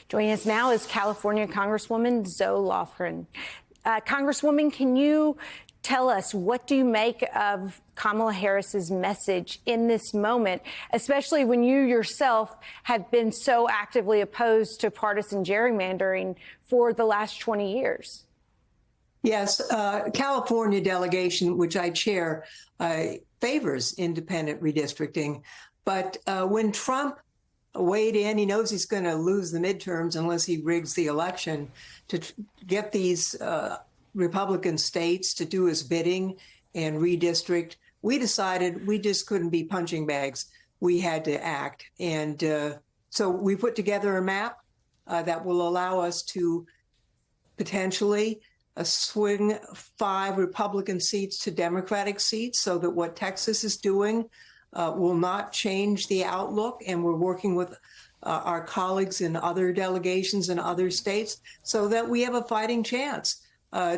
Joining us now is California Congresswoman Zoe Lofgren. Congresswoman, can you tell us, what do you make of Kamala Harris's message in this moment, especially when you yourself have been so actively opposed to partisan gerrymandering for the last 20 years? Yes, California delegation, which I chair, favors independent redistricting. But when Trump weighed in, he knows he's going to lose the midterms unless he rigs the election to get these Republican states to do his bidding and redistrict. We decided we just couldn't be punching bags. We had to act. And so we put together a map that will allow us to potentially swing 5 Republican seats to Democratic seats, so that what Texas is doing will not change the outlook. And we're working with our colleagues in other delegations in other states so that we have a fighting chance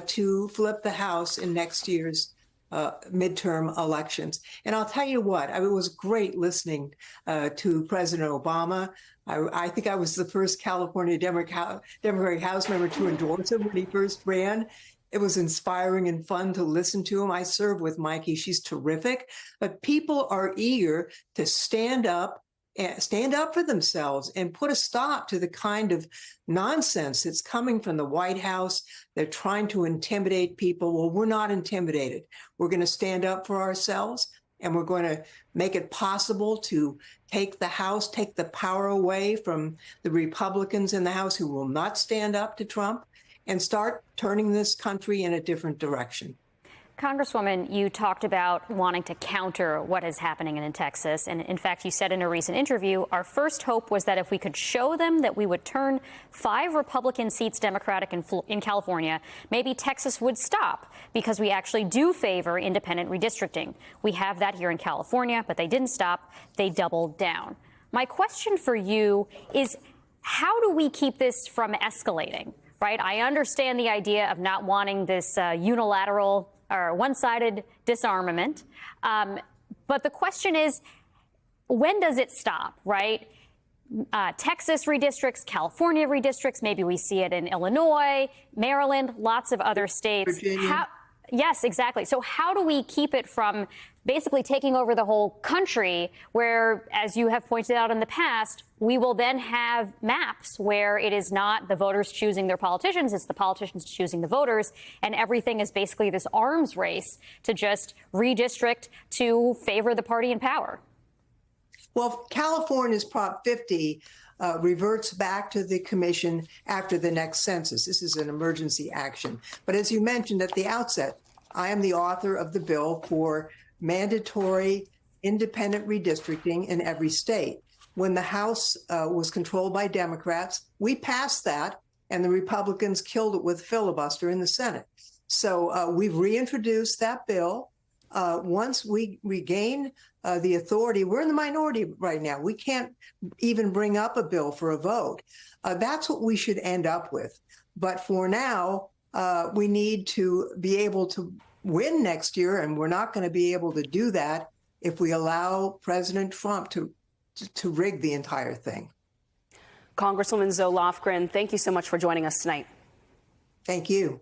to flip the House in next year's midterm elections. And I'll tell you what, it was great listening to President Obama. I think I was the first California Democratic House member to endorse him when he first ran. It was inspiring and fun to listen to him. I serve with Mikey. She's terrific. But people are eager to stand up for themselves and put a stop to the kind of nonsense that's coming from the White House. They're trying to intimidate people. Well, we're not intimidated. We're going to stand up for ourselves, and we're going to make it possible to take the House, take the power away from the Republicans in the House who will not stand up to Trump, and start turning this country in a different direction. Congresswoman, you talked about wanting to counter what is happening in Texas. And in fact, you said in a recent interview, our first hope was that if we could show them that we would turn 5 Republican seats Democratic in California, maybe Texas would stop, because we actually do favor independent redistricting. We have that here in California, but they didn't stop. They doubled down. My question for you is, how do we keep this from escalating? Right? I understand the idea of not wanting this unilateral or one-sided disarmament. But the question is, when does it stop, right? Texas redistricts, California redistricts, maybe we see it in Illinois, Maryland, lots of other states. Virginia. Yes, exactly. So how do we keep it from basically taking over the whole country, where, as you have pointed out in the past, we will then have maps where it is not the voters choosing their politicians, it's the politicians choosing the voters, and everything is basically this arms race to just redistrict to favor the party in power? Well, California's Prop 50 reverts back to the commission after the next census. This is an emergency action. But as you mentioned at the outset, I am the author of the bill for mandatory independent redistricting in every state. When the House was controlled by Democrats, we passed that, and the Republicans killed it with filibuster in the Senate. So we've reintroduced that bill. Once we regain the authority, we're in the minority right now. We can't even bring up a bill for a vote. That's what we should end up with. But for now, we need to be able to win next year, and we're not going to be able to do that if we allow President Trump to rig the entire thing. Congresswoman Zoe Lofgren, thank you so much for joining us tonight. Thank you.